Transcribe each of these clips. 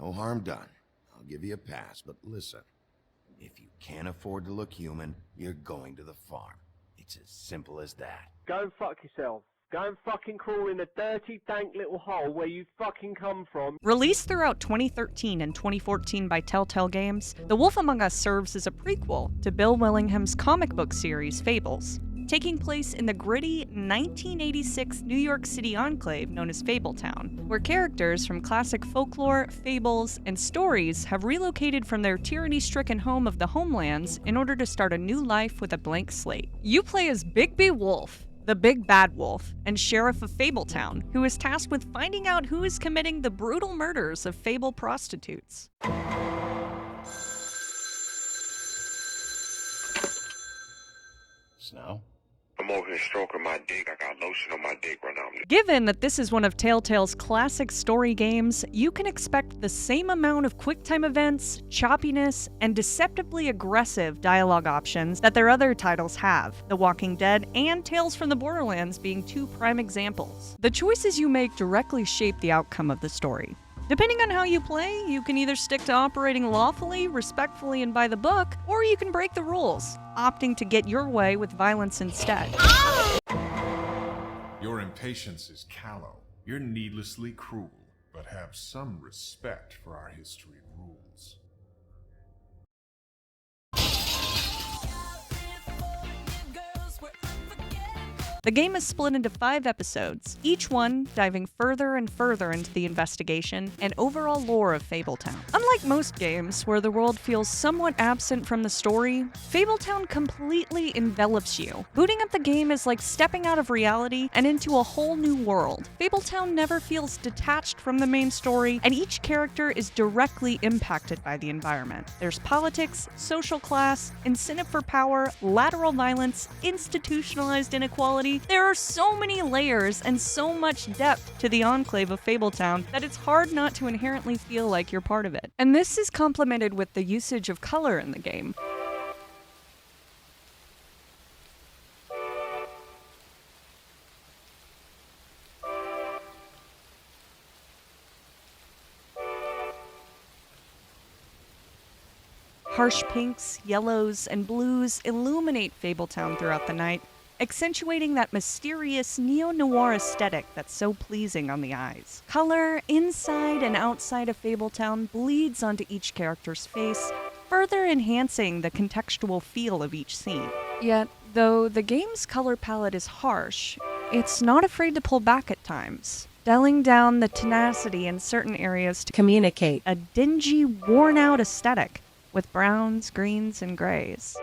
No harm done. I'll give you a pass, but listen. If you can't afford to look human, you're going to the farm. It's as simple as that. Go and fuck yourself. Go and fucking crawl in a dirty, dank little hole where you fucking come from. Released throughout 2013 and 2014 by Telltale Games, The Wolf Among Us serves as a prequel to Bill Willingham's comic book series Fables, taking place in the gritty 1986 New York City enclave known as Fabletown, where characters from classic folklore, fables, and stories have relocated from their tyranny-stricken home of the Homelands in order to start a new life with a blank slate. You play as Bigby Wolf, the Big Bad Wolf, and Sheriff of Fabletown, who is tasked with finding out who is committing the brutal murders of Fable prostitutes. Snow? I'm over here stroking my dick. I got lotion on my dick right now. Given that this is one of Telltale's classic story games, you can expect the same amount of QuickTime events, choppiness, and deceptively aggressive dialogue options that their other titles have, The Walking Dead and Tales from the Borderlands being two prime examples. The choices you make directly shape the outcome of the story. Depending on how you play, you can either stick to operating lawfully, respectfully, and by the book, or you can break the rules, opting to get your way with violence instead. Your impatience is callow. You're needlessly cruel, but have some respect for our history and rules. The game is split into 5 episodes, each one diving further and further into the investigation and overall lore of Fabletown. Unlike most games, where the world feels somewhat absent from the story, Fabletown completely envelops you. Booting up the game is like stepping out of reality and into a whole new world. Fabletown never feels detached from the main story, and each character is directly impacted by the environment. There's politics, social class, incentive for power, lateral violence, institutionalized inequality. There are so many layers and so much depth to the enclave of Fabletown that it's hard not to inherently feel like you're part of it. And this is complemented with the usage of color in the game. Harsh pinks, yellows, and blues illuminate Fabletown throughout the night, accentuating that mysterious neo-noir aesthetic that's so pleasing on the eyes. Color inside and outside of Fabletown bleeds onto each character's face, further enhancing the contextual feel of each scene. Yet, though the game's color palette is harsh, it's not afraid to pull back at times, dialing down the tenacity in certain areas to communicate a dingy, worn-out aesthetic with browns, greens, and grays.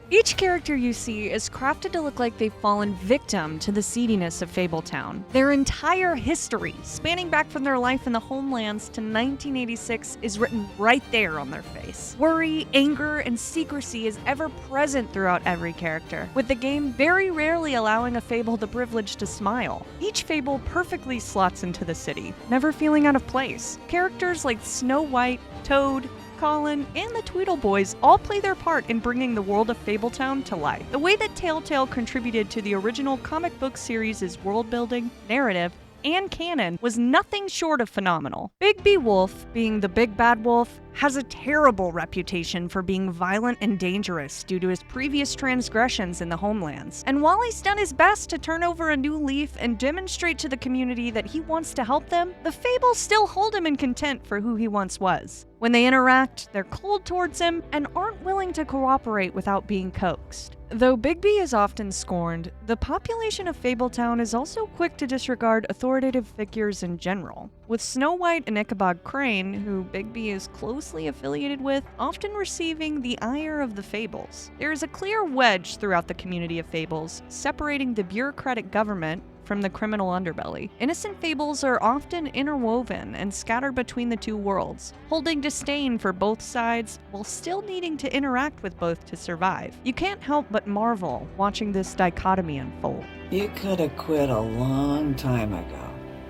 Each character you see is crafted to look like they've fallen victim to the seediness of Fabletown. Their entire history, spanning back from their life in the Homelands to 1986, is written right there on their face. Worry, anger, and secrecy is ever present throughout every character, with the game very rarely allowing a Fable the privilege to smile. Each Fable perfectly slots into the city, never feeling out of place. Characters like Snow White, Toad, Colin, and the Tweedle Boys all play their part in bringing the world of Fabletown to life. The way that Telltale contributed to the original comic book series' world building, narrative, and canon was nothing short of phenomenal. Bigby Wolf, being the Big Bad Wolf, has a terrible reputation for being violent and dangerous due to his previous transgressions in the Homelands. And while he's done his best to turn over a new leaf and demonstrate to the community that he wants to help them, the Fables still hold him in contempt for who he once was. When they interact, they're cold towards him and aren't willing to cooperate without being coaxed. Though Bigby is often scorned, the population of Fabletown is also quick to disregard authoritative figures in general, with Snow White and Ichabod Crane, who Bigby is closely affiliated with, often receiving the ire of the Fables. There is a clear wedge throughout the community of Fables, separating the bureaucratic government from the criminal underbelly. Innocent Fables are often interwoven and scattered between the two worlds, holding disdain for both sides while still needing to interact with both to survive. You can't help but marvel watching this dichotomy unfold. You could have quit a long time ago,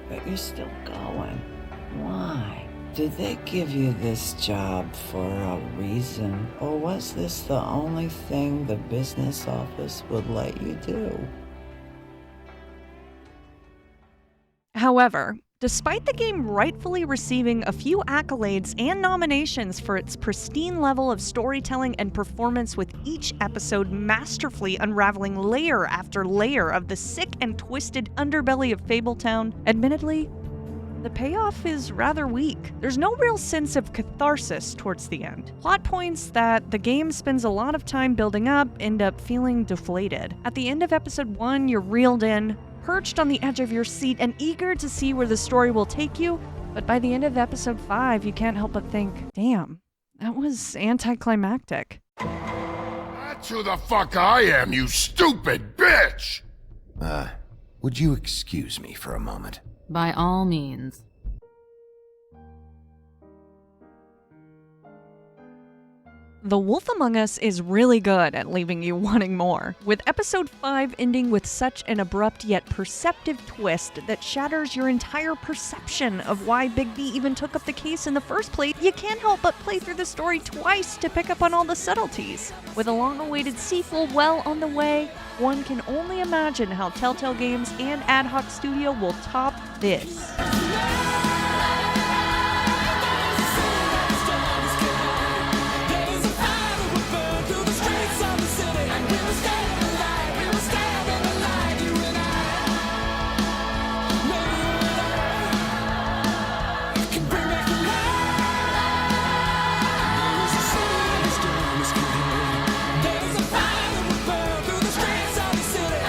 but you're still going. Why? Did they give you this job for a reason, or was this the only thing the business office would let you do? However, Despite the game rightfully receiving a few accolades and nominations for its pristine level of storytelling and performance, with each episode masterfully unraveling layer after layer of the sick and twisted underbelly of Fabletown, admittedly, the payoff is rather weak. There's no real sense of catharsis towards the end. Plot points that the game spends a lot of time building up end up feeling deflated. At the end of episode 1, you're reeled in, perched on the edge of your seat and eager to see where the story will take you, but by the end of episode 5, you can't help but think, damn, that was anticlimactic. That's who the fuck I am, you stupid bitch! Would you excuse me for a moment? By all means. The Wolf Among Us is really good at leaving you wanting more, with episode 5 ending with such an abrupt yet perceptive twist that shatters your entire perception of why Big B even took up the case in the first place. You can't help but play through the story twice to pick up on all the subtleties. With a long-awaited sequel well on the way, one can only imagine how Telltale Games and Ad Hoc Studio will top this.